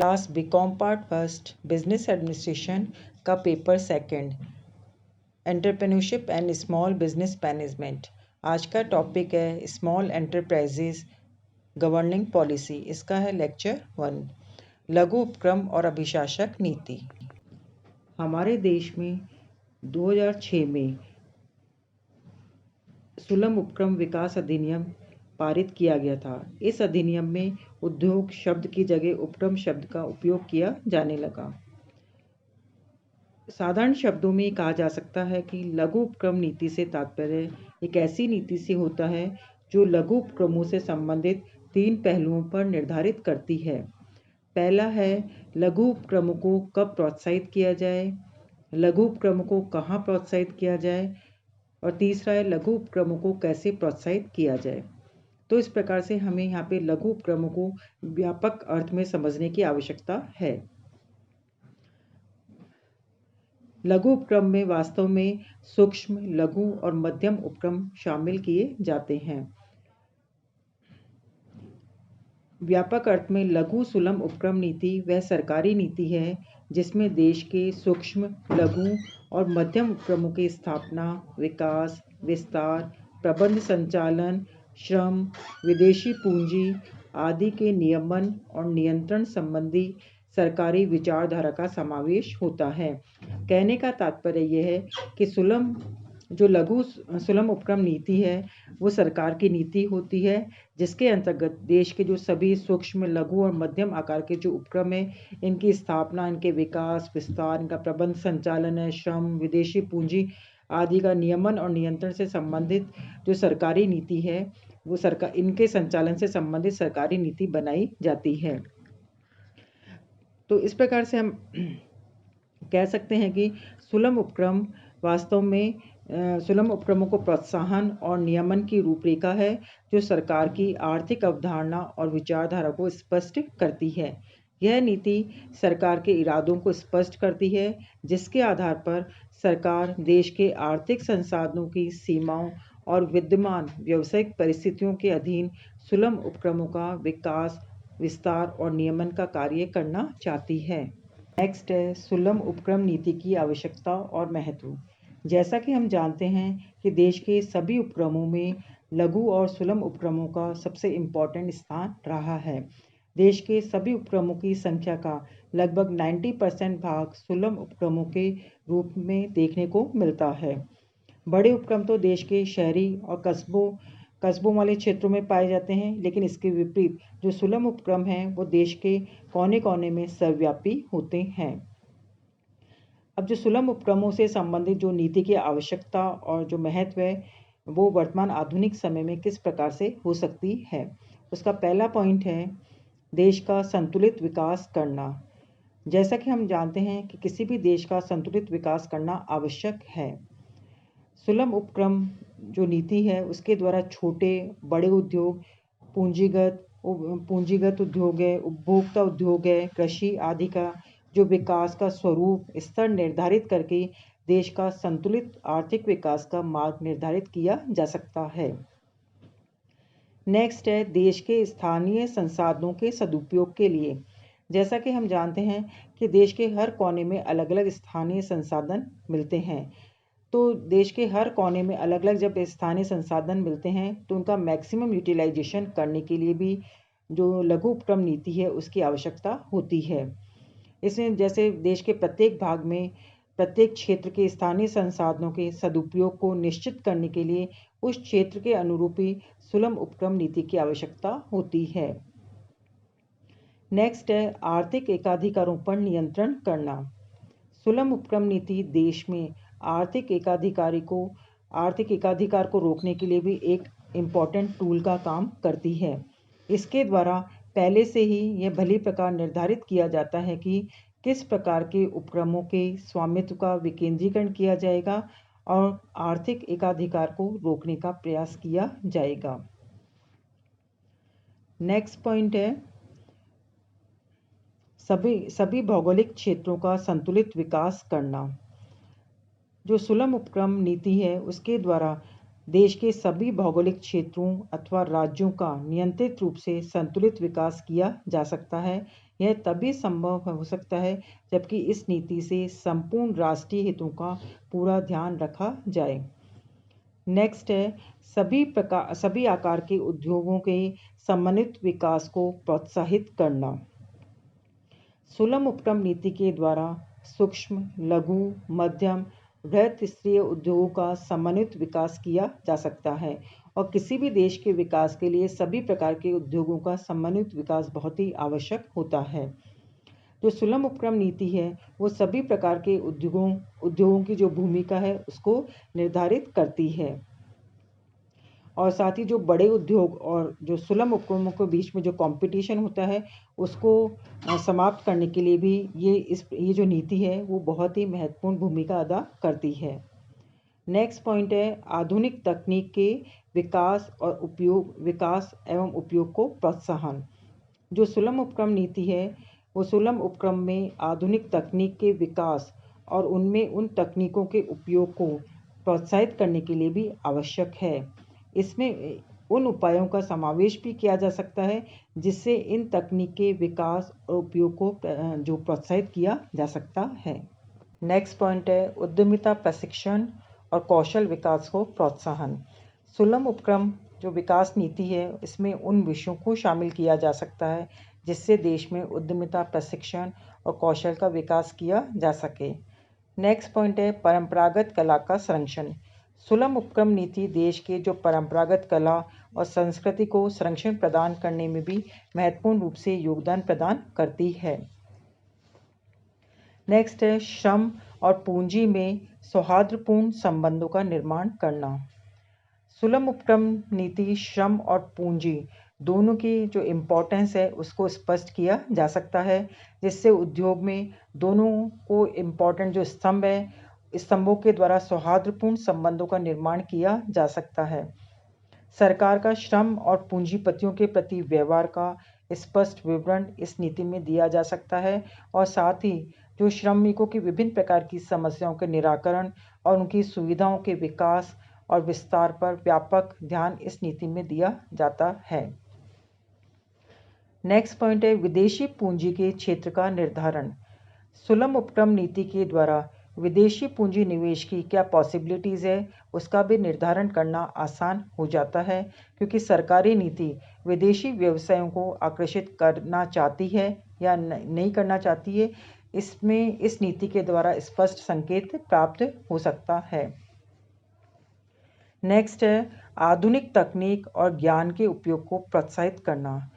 Class BCom part first business administration का paper second entrepreneurship and small business management. आज का topic है small enterprises governing policy. इसका है लेक्चर 1, लघु उपक्रम और अभिशासक नीति। हमारे देश में 2006 में सुलभ उपक्रम विकास अधिनियम पारित किया गया था। इस अधिनियम में उद्योग शब्द की जगह उपक्रम शब्द का उपयोग किया जाने लगा। साधारण शब्दों में कहा जा सकता है कि लघु उपक्रम नीति से तात्पर्य एक ऐसी नीति से होता है जो लघु उपक्रमों से संबंधित 3 पहलुओं पर निर्धारित करती है। पहला है लघु उपक्रमों को कब प्रोत्साहित किया जाए, लघु उपक्रमों को कहाँ प्रोत्साहित किया जाए, और तीसरा है लघु उपक्रमों को कैसे प्रोत्साहित किया जाए। तो इस प्रकार से हमें यहाँ पे लघु उपक्रमों को व्यापक अर्थ में समझने की आवश्यकता है। लघु उपक्रम में वास्तव में सूक्ष्म, लघु और मध्यम उपक्रम शामिल किए जाते हैं। व्यापक अर्थ में लघु सुलभ उपक्रम नीति वह सरकारी नीति है जिसमें देश के सूक्ष्म, लघु और मध्यम उपक्रमों की स्थापना, विकास, विस्तार, प्रबंध संचालन, श्रम, विदेशी पूंजी आदि के नियमन और नियंत्रण संबंधी सरकारी विचारधारा का समावेश होता है। कहने का तात्पर्य यह है कि जो लघु सुलभ उपक्रम नीति है वो सरकार की नीति होती है जिसके अंतर्गत देश के जो सभी सूक्ष्म, लघु और मध्यम आकार के जो उपक्रम है इनकी स्थापना, इनके विकास, विस्तार, इनका प्रबंध संचालन है, श्रम, विदेशी पूंजी आदि का नियमन और नियंत्रण से संबंधित जो सरकारी नीति है वो इनके संचालन से संबंधित सरकारी नीति बनाई जाती है। तो इस प्रकार से हम कह सकते हैं कि सुलभ उपक्रम वास्तव में सुलभ उपक्रमों को प्रोत्साहन और नियमन की रूपरेखा है जो सरकार की आर्थिक अवधारणा और विचारधारा को स्पष्ट करती है। यह नीति सरकार के इरादों को स्पष्ट करती है जिसके आधार पर सरकार देश के आर्थिक संसाधनों की सीमाओं और विद्यमान व्यावसायिक परिस्थितियों के अधीन सुलभ उपक्रमों का विकास, विस्तार और नियमन का कार्य करना चाहती है। नेक्स्ट है सुलभ उपक्रम नीति की आवश्यकता और महत्व। जैसा कि हम जानते हैं कि देश के सभी उपक्रमों में लघु और सुलभ उपक्रमों का सबसे इम्पोर्टेंट स्थान रहा है। देश के सभी उपक्रमों की संख्या का लगभग 90% भाग सुलभ उपक्रमों के रूप में देखने को मिलता है। बड़े उपक्रम तो देश के शहरी और कस्बों वाले क्षेत्रों में पाए जाते हैं, लेकिन इसके विपरीत जो सुलभ उपक्रम हैं वो देश के कोने कोने में सर्वव्यापी होते हैं। अब जो सुलभ उपक्रमों से संबंधित जो नीति की आवश्यकता और जो महत्व है वो वर्तमान आधुनिक समय में किस प्रकार से हो सकती है। उसका पहला पॉइंट है देश का संतुलित विकास करना। जैसा कि हम जानते हैं कि किसी भी देश का संतुलित विकास करना आवश्यक है। सुलभ उपक्रम जो नीति है उसके द्वारा छोटे बड़े उद्योग, पूंजीगत उद्योग है, उपभोक्ता उद्योग है, कृषि आदि का जो विकास का स्वरूप स्तर निर्धारित करके देश का संतुलित आर्थिक विकास का मार्ग निर्धारित किया जा सकता है। नेक्स्ट है देश के स्थानीय संसाधनों के सदुपयोग के लिए। जैसा कि हम जानते हैं कि देश के हर कोने में अलग अलग स्थानीय संसाधन मिलते हैं, तो देश के हर कोने में अलग अलग जब स्थानीय संसाधन मिलते हैं तो उनका मैक्सिमम यूटिलाइजेशन करने के लिए भी जो लघु उपक्रम नीति है उसकी आवश्यकता होती है। इसमें जैसे देश के प्रत्येक भाग में प्रत्येक क्षेत्र के स्थानीय संसाधनों के सदुपयोग को निश्चित करने के लिए उस क्षेत्र के अनुरूपी सुलभ उपक्रम नीति की आवश्यकता होती है। नेक्स्ट है आर्थिक एकाधिकारों पर नियंत्रण करना। सुलभ उपक्रम नीति देश में आर्थिक एकाधिकार को रोकने के लिए भी एक इम्पॉर्टेंट टूल का काम करती है। इसके द्वारा पहले से ही यह भली प्रकार निर्धारित किया जाता है कि किस प्रकार के उपक्रमों के स्वामित्व का विकेंद्रीकरण किया जाएगा और आर्थिक एकाधिकार को रोकने का प्रयास किया जाएगा। नेक्स्ट पॉइंट है सभी भौगोलिक क्षेत्रों का संतुलित विकास करना। जो सुलभ उपक्रम नीति है उसके द्वारा देश के सभी भौगोलिक क्षेत्रों अथवा राज्यों का नियंत्रित रूप से संतुलित विकास किया जा सकता है। यह तभी संभव हो सकता है जबकि इस नीति से संपूर्ण राष्ट्रीय हितों का पूरा ध्यान रखा जाए। नेक्स्ट है सभी आकार के उद्योगों के समन्वित विकास को प्रोत्साहित करना। सुलम उपक्रम नीति के द्वारा सूक्ष्म, लघु, मध्यम, बृहत स्तरीय उद्योगों का समन्वित विकास किया जा सकता है और किसी भी देश के विकास के लिए सभी प्रकार के उद्योगों का समन्वित विकास बहुत ही आवश्यक होता है। जो सुलम उपक्रम नीति है वो सभी प्रकार के उद्योगों की जो भूमिका है उसको निर्धारित करती है और साथ ही जो बड़े उद्योग और जो सुलम उपक्रमों के बीच में जो कंपटीशन होता है उसको समाप्त करने के लिए भी ये जो नीति है वो बहुत ही महत्वपूर्ण भूमिका अदा करती है। नेक्स्ट पॉइंट है आधुनिक तकनीक के विकास एवं उपयोग को प्रोत्साहन। जो सुलम उपक्रम नीति है वो सुलम उपक्रम में आधुनिक तकनीक के विकास और उनमें उन तकनीकों के उपयोग को प्रोत्साहित करने के लिए भी आवश्यक है। इसमें उन उपायों का समावेश भी किया जा सकता है जिससे इन तकनीक के विकास और उपयोग को जो प्रोत्साहित किया जा सकता है। नेक्स्ट पॉइंट है उद्यमिता प्रशिक्षण और कौशल विकास को प्रोत्साहन। सुलम उपक्रम जो विकास नीति है इसमें उन विषयों को शामिल किया जा सकता है जिससे देश में उद्यमिता प्रशिक्षण और कौशल का विकास किया जा सके। नेक्स्ट पॉइंट है परंपरागत कला का संरक्षण। सुलम उपक्रम नीति देश के जो परंपरागत कला और संस्कृति को संरक्षण प्रदान करने में भी महत्वपूर्ण रूप से योगदान प्रदान करती है। नेक्स्ट है श्रम और पूंजी में सौहार्दपूर्ण संबंधों का निर्माण करना। सुलम उपक्रम नीति श्रम और पूंजी दोनों की जो इम्पोर्टेंस है उसको स्पष्ट किया जा सकता है जिससे उद्योग में दोनों को इम्पोर्टेंट जो स्तंभ है स्तंभों के द्वारा सौहार्दपूर्ण संबंधों का निर्माण किया जा सकता है। सरकार का श्रम और पूंजीपतियों के प्रति व्यवहार का स्पष्ट विवरण इस नीति में दिया जा सकता है और साथ ही जो श्रमिकों की विभिन्न प्रकार की समस्याओं के निराकरण और उनकी सुविधाओं के विकास और विस्तार पर व्यापक ध्यान इस नीति में दिया जाता है। नेक्स्ट पॉइंट है विदेशी पूंजी के क्षेत्र का निर्धारण। सुलम उपक्रम नीति के द्वारा विदेशी पूंजी निवेश की क्या पॉसिबिलिटीज़ है उसका भी निर्धारण करना आसान हो जाता है क्योंकि सरकारी नीति विदेशी व्यवसायों को आकर्षित करना चाहती है या नहीं करना चाहती है इसमें इस नीति के द्वारा स्पष्ट संकेत प्राप्त हो सकता है। नेक्स्ट है आधुनिक तकनीक और ज्ञान के उपयोग को प्रोत्साहित करना।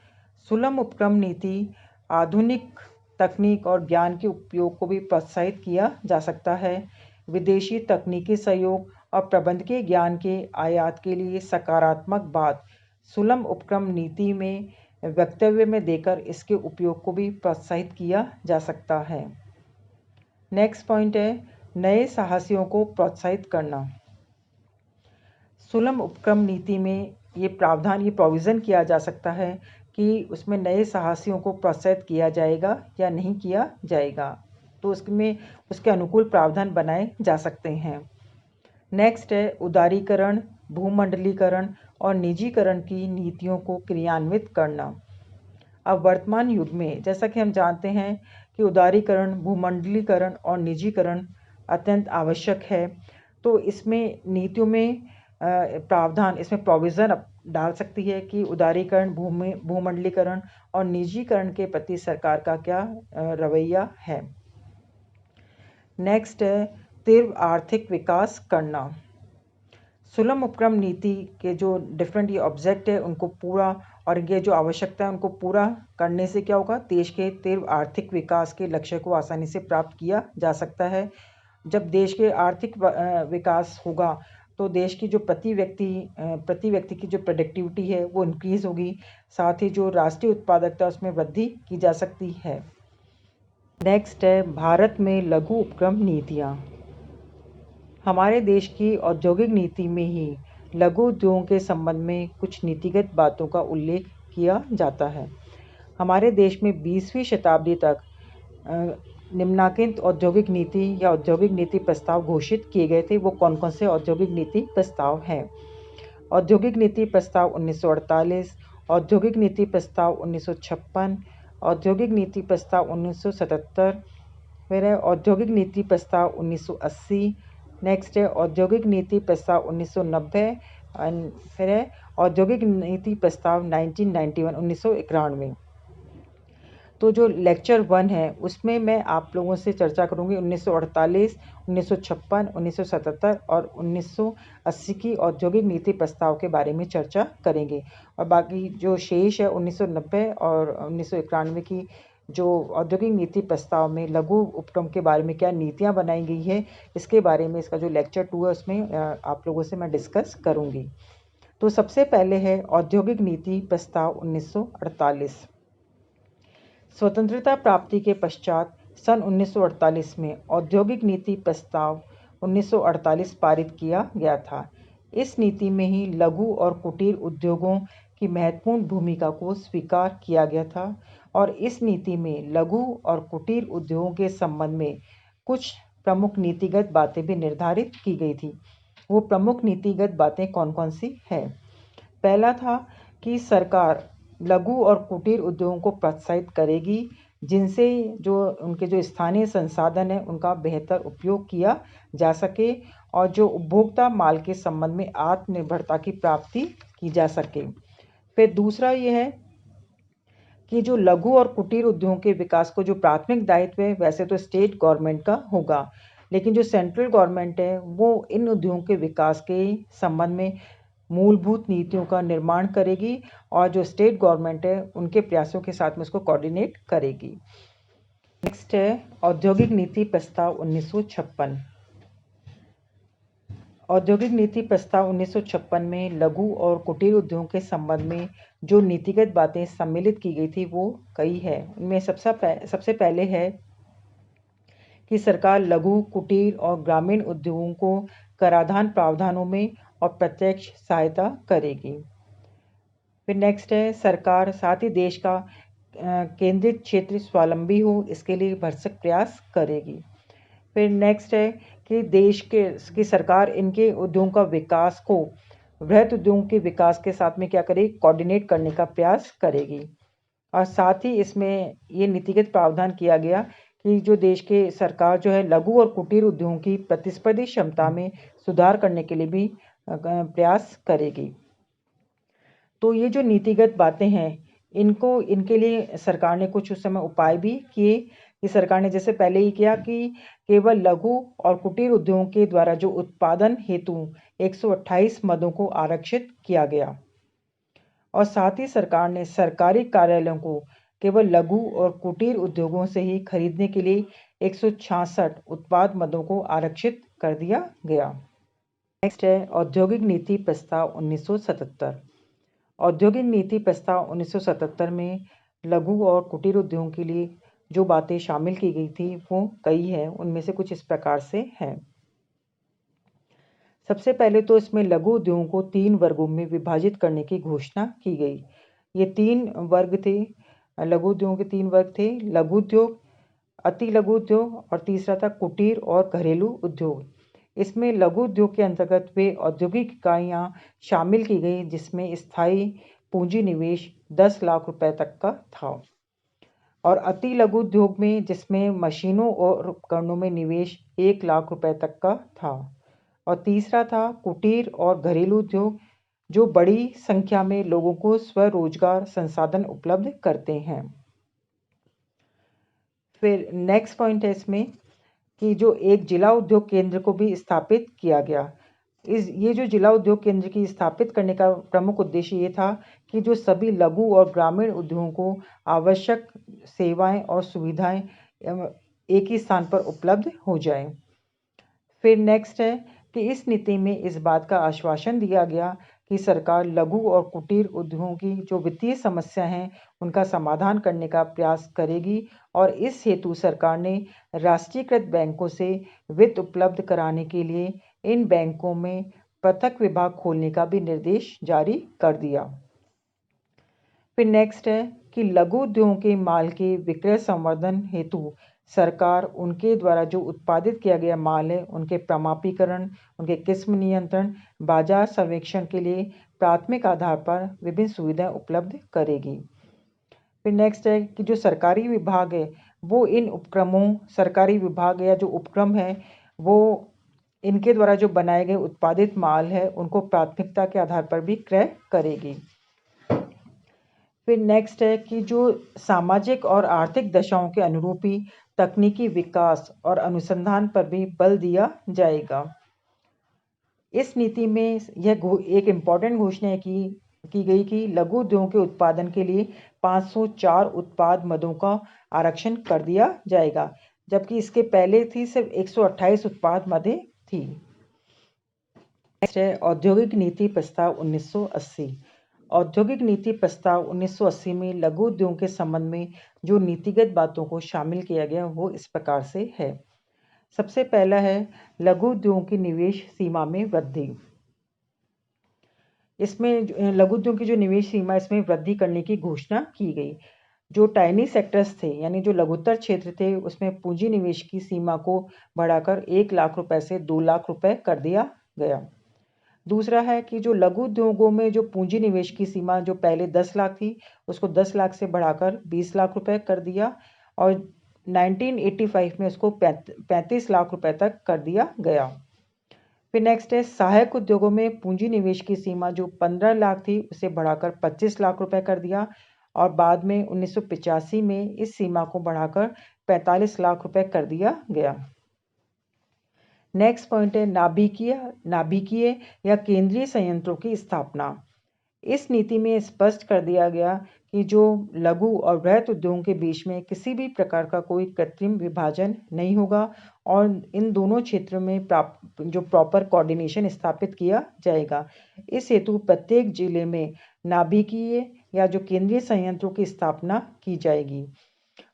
सुलम उपक्रम नीति आधुनिक तकनीक और ज्ञान के उपयोग को भी प्रोत्साहित किया जा सकता है। विदेशी तकनीकी सहयोग और प्रबंधकीय ज्ञान के आयात के लिए सकारात्मक बात सुलम उपक्रम नीति में वक्तव्य में देकर इसके उपयोग को भी प्रोत्साहित किया जा सकता है। नेक्स्ट पॉइंट है नए साहसियों को प्रोत्साहित करना। सुलम उपक्रम नीति में ये प्रोविज़न किया जा सकता है कि उसमें नए साहसियों को प्रोत्साहित किया जाएगा या नहीं किया जाएगा तो उसमें उसके अनुकूल प्रावधान बनाए जा सकते हैं। नेक्स्ट है उदारीकरण, भूमंडलीकरण और निजीकरण की नीतियों को क्रियान्वित करना। अब वर्तमान युग में जैसा कि हम जानते हैं कि उदारीकरण, भूमंडलीकरण और निजीकरण अत्यंत आवश्यक है तो इसमें नीतियों में प्रावधान इसमें प्रोविज़न डाल सकती है कि उदारीकरण, भूमंडलीकरण और निजीकरण के प्रति सरकार का क्या रवैया है। नेक्स्ट है तीव्र आर्थिक विकास करना। सुलम उपक्रम नीति के जो डिफरेंट ये ऑब्जेक्ट है उनको पूरा और ये जो आवश्यकता है उनको पूरा करने से क्या होगा देश के तीव्र आर्थिक विकास के लक्ष्य को आसानी से प्राप्त किया जा सकता है। जब देश के आर्थिक विकास होगा तो देश की जो प्रति व्यक्ति की जो प्रोडक्टिविटी है वो इंक्रीज़ होगी, साथ ही जो राष्ट्रीय उत्पादकता उसमें वृद्धि की जा सकती है। नेक्स्ट है भारत में लघु उपक्रम नीतियाँ। हमारे देश की औद्योगिक नीति में ही लघु उद्योगों के संबंध में कुछ नीतिगत बातों का उल्लेख किया जाता है। हमारे देश में 20वीं शताब्दी तक निम्नलिखित औद्योगिक नीति या औद्योगिक नीति प्रस्ताव घोषित किए गए थे। वो कौन कौन से औद्योगिक नीति प्रस्ताव हैं? औद्योगिक नीति प्रस्ताव 1948, औद्योगिक नीति प्रस्ताव 1956, औद्योगिक नीति प्रस्ताव 1977, फिर है औद्योगिक नीति प्रस्ताव 1980, नेक्स्ट है औद्योगिक नीति प्रस्ताव 1990 एंड फिर है औद्योगिक नीति प्रस्ताव 1991 1991। तो जो लेक्चर 1 है उसमें मैं आप लोगों से चर्चा करूंगी 1948, 1956, 1977 और 1980 की औद्योगिक नीति प्रस्ताव के बारे में चर्चा करेंगे। और बाकी जो शेष है 1990 और 1991 की जो औद्योगिक नीति प्रस्ताव में लघु उपक्रम के बारे में क्या नीतियां बनाई गई है, इसके बारे में इसका जो लेक्चर 2 है उसमें आप लोगों से मैं डिस्कस करूंगी। तो सबसे पहले है औद्योगिक नीति प्रस्ताव 1948। स्वतंत्रता प्राप्ति के पश्चात सन 1948 में औद्योगिक नीति प्रस्ताव 1948 पारित किया गया था। इस नीति में ही लघु और कुटीर उद्योगों की महत्वपूर्ण भूमिका को स्वीकार किया गया था और इस नीति में लघु और कुटीर उद्योगों के संबंध में कुछ प्रमुख नीतिगत बातें भी निर्धारित की गई थी। वो प्रमुख नीतिगत बातें कौन कौन सी है? पहला था कि सरकार लघु और कुटीर उद्योगों को प्रोत्साहित करेगी जिनसे जो उनके जो स्थानीय संसाधन है उनका बेहतर उपयोग किया जा सके और जो उपभोक्ता माल के संबंध में आत्मनिर्भरता की प्राप्ति की जा सके। फिर दूसरा ये है कि जो लघु और कुटीर उद्योगों के विकास को जो प्राथमिक दायित्व है वैसे तो स्टेट गवर्नमेंट का होगा, लेकिन जो सेंट्रल गवर्नमेंट है वो इन उद्योगों के विकास के संबंध में मूलभूत नीतियों का निर्माण करेगी और जो स्टेट गवर्नमेंट है उनके प्रयासों के साथ में उसको कोऑर्डिनेट करेगी। नेक्स्ट है औद्योगिक नीति प्रस्ताव 1956। औद्योगिक नीति प्रस्ताव 1956 में लघु और कुटीर उद्योगों के संबंध में जो नीतिगत बातें सम्मिलित की गई थी वो कई है। उनमें सबसे पहले है कि सरकार लघु, कुटीर और ग्रामीण उद्योगों को कराधान प्रावधानों में और प्रत्यक्ष सहायता करेगी। फिर नेक्स्ट है सरकार साथ ही देश का केंद्रित क्षेत्र स्वावलंबी हो इसके लिए भरसक प्रयास करेगी। फिर नेक्स्ट है कि देश की सरकार इनके उद्योगों का विकास को वृहत उद्योगों के विकास के साथ में क्या करेगी, कोऑर्डिनेट करने का प्रयास करेगी। और साथ ही इसमें ये नीतिगत प्रावधान किया गया कि जो देश के सरकार जो है लघु और कुटीर उद्योगों की प्रतिस्पर्धी क्षमता में सुधार करने के लिए भी प्रयास करेगी। तो ये जो नीतिगत बातें हैं इनके लिए सरकार ने कुछ उस समय उपाय भी किए कि सरकार ने जैसे पहले ही किया कि केवल लघु और कुटीर उद्योगों के द्वारा जो उत्पादन हेतु 128 मदों को आरक्षित किया गया और साथ ही सरकार ने सरकारी कार्यालयों को केवल लघु और कुटीर उद्योगों से ही खरीदने के लिए 166 उत्पाद मदों को आरक्षित कर दिया गया। नेक्स्ट है औद्योगिक नीति प्रस्ताव 1977। औद्योगिक नीति प्रस्ताव 1977 में लघु और कुटीर उद्योगों के लिए जो बातें शामिल की गई थी वो कई है, उनमें से कुछ इस प्रकार से हैं। सबसे पहले तो इसमें लघु उद्योगों को 3 वर्गों में विभाजित करने की घोषणा की गई। ये 3 वर्ग थे, लघु उद्योगों के 3 वर्ग थे, लघु उद्योग, अति लघु उद्योग और तीसरा था कुटीर और घरेलू उद्योग। इसमें लघु उद्योग के अंतर्गत वे औद्योगिक इकाइयाँ शामिल की गई जिसमें स्थायी पूंजी निवेश 10 लाख रुपए तक का था और अति लघु उद्योग में जिसमें मशीनों और उपकरणों में निवेश 1 लाख रुपए तक का था और तीसरा था कुटीर और घरेलू उद्योग जो बड़ी संख्या में लोगों को स्वरोजगार संसाधन उपलब्ध करते हैं। फिर नेक्स्ट पॉइंट है इसमें कि जो एक जिला उद्योग केंद्र को भी स्थापित किया गया। ये जो जिला उद्योग केंद्र की स्थापित करने का प्रमुख उद्देश्य ये था कि जो सभी लघु और ग्रामीण उद्योगों को आवश्यक सेवाएं और सुविधाएं एक ही स्थान पर उपलब्ध हो जाए। फिर नेक्स्ट है कि इस नीति में इस बात का आश्वासन दिया गया कि सरकार लघु और कुटीर उद्योगों की जो वित्तीय समस्या हैं उनका समाधान करने का प्रयास करेगी और इस हेतु सरकार ने राष्ट्रीयकृत बैंकों से वित्त उपलब्ध कराने के लिए इन बैंकों में पृथक विभाग खोलने का भी निर्देश जारी कर दिया। फिर नेक्स्ट है कि लघु उद्योगों के माल के विक्रय संवर्धन हेतु सरकार उनके द्वारा जो उत्पादित किया गया माल है उनके प्रमाणीकरण, उनके किस्म नियंत्रण, बाजार सर्वेक्षण के लिए प्राथमिक आधार पर विभिन्न सुविधाएं उपलब्ध करेगी। फिर नेक्स्ट है कि जो सरकारी विभाग है वो इन उपक्रमों, सरकारी विभाग या जो उपक्रम है वो इनके द्वारा जो बनाए गए उत्पादित माल है उनको प्राथमिकता के आधार पर भी क्रय करेगी। फिर नेक्स्ट है कि जो सामाजिक और आर्थिक दशाओं के अनुरूप ही तकनीकी विकास और अनुसंधान पर भी बल दिया जाएगा। इस नीति में यह एक इम्पॉर्टेंट घोषणा है की गई कि लघु उद्योगों के उत्पादन के लिए 504 उत्पाद मदों का आरक्षण कर दिया जाएगा, जबकि इसके पहले थी सिर्फ 128 उत्पाद मदें थी। नेक्स्ट है औद्योगिक नीति प्रस्ताव 1980। औद्योगिक नीति प्रस्ताव 1980 में लघु उद्योगों के संबंध में जो नीतिगत बातों को शामिल किया गया वो इस प्रकार से है। सबसे पहला है लघु उद्योगों की निवेश सीमा में वृद्धि। इसमें लघु उद्योग की जो निवेश सीमा इसमें वृद्धि करने की घोषणा की गई। जो टाइनी सेक्टर्स थे यानी जो लघुत्तर क्षेत्र थे उसमें पूंजी निवेश की सीमा को बढ़ाकर 1 लाख रुपए से 2 लाख रुपए कर दिया गया। दूसरा है कि जो लघु उद्योगों में जो पूंजी निवेश की सीमा जो पहले 10 लाख थी उसको 10 लाख से बढ़ाकर 20 लाख रुपए कर दिया और 1985 में उसको 35 लाख रुपए तक कर दिया गया। फिर नेक्स्ट है सहायक उद्योगों में पूंजी निवेश की सीमा जो 15 लाख थी उसे बढ़ाकर 25 लाख रुपए कर दिया और बाद में 1985 में इस सीमा को बढ़ाकर 45 लाख रुपए कर दिया गया। नेक्स्ट पॉइंट है नाभिकीय या केंद्रीय संयंत्रों की स्थापना। इस नीति में स्पष्ट कर दिया गया कि जो लघु और बृहत उद्योगों के बीच में किसी भी प्रकार का कोई कृत्रिम विभाजन नहीं होगा और इन दोनों क्षेत्रों में जो प्रॉपर कोऑर्डिनेशन स्थापित किया जाएगा। इस हेतु प्रत्येक जिले में नाभिकीय या जो केंद्रीय संयंत्रों की स्थापना की जाएगी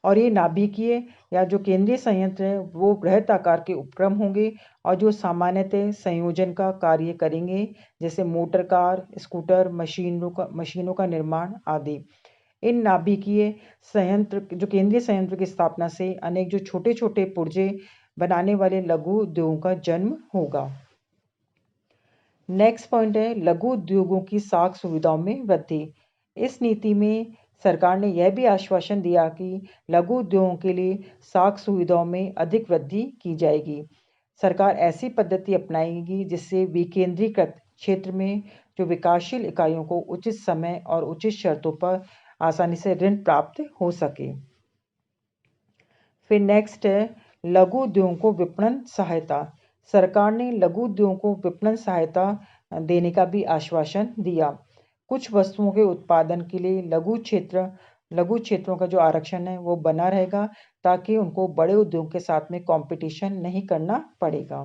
और ये नाभिकीय या जो केंद्रीय संयंत्र है वो बृहत आकार के उपक्रम होंगे और जो सामान्यतः संयोजन का कार्य करेंगे, जैसे मोटर कार, स्कूटर, मशीनों का निर्माण आदि। इन नाभिकीय संयंत्र जो केंद्रीय संयंत्र की स्थापना से अनेक जो छोटे छोटे पुर्जे बनाने वाले लघु उद्योगों का जन्म होगा। नेक्स्ट पॉइंट है लघु उद्योगों की साख सुविधाओं में वृद्धि। इस नीति में सरकार ने यह भी आश्वासन दिया कि लघु उद्योगों के लिए साख सुविधाओं में अधिक वृद्धि की जाएगी। सरकार ऐसी पद्धति अपनाएगी जिससे विकेंद्रीकृत क्षेत्र में जो विकासशील इकाइयों को उचित समय और उचित शर्तों पर आसानी से ऋण प्राप्त हो सके। फिर नेक्स्ट है लघु उद्योगों को विपणन सहायता। सरकार ने लघु उद्योगों को विपणन सहायता देने का भी आश्वासन दिया। कुछ वस्तुओं के उत्पादन के लिए लघु क्षेत्रों का जो आरक्षण है वो बना रहेगा ताकि उनको बड़े उद्योग के साथ में कंपटीशन नहीं करना पड़ेगा।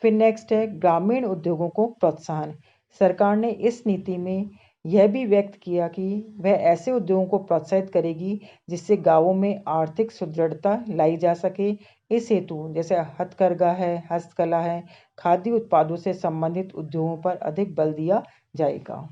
फिर नेक्स्ट है ग्रामीण उद्योगों को प्रोत्साहन। सरकार ने इस नीति में यह भी व्यक्त किया कि वह ऐसे उद्योगों को प्रोत्साहित करेगी जिससे गांवों में आर्थिक सुदृढ़ता लाई जा सके। इस हेतु जैसे हथकरघा है, हस्तकला है, खाद्य उत्पादों से संबंधित उद्योगों पर अधिक बल दिया जाएगा।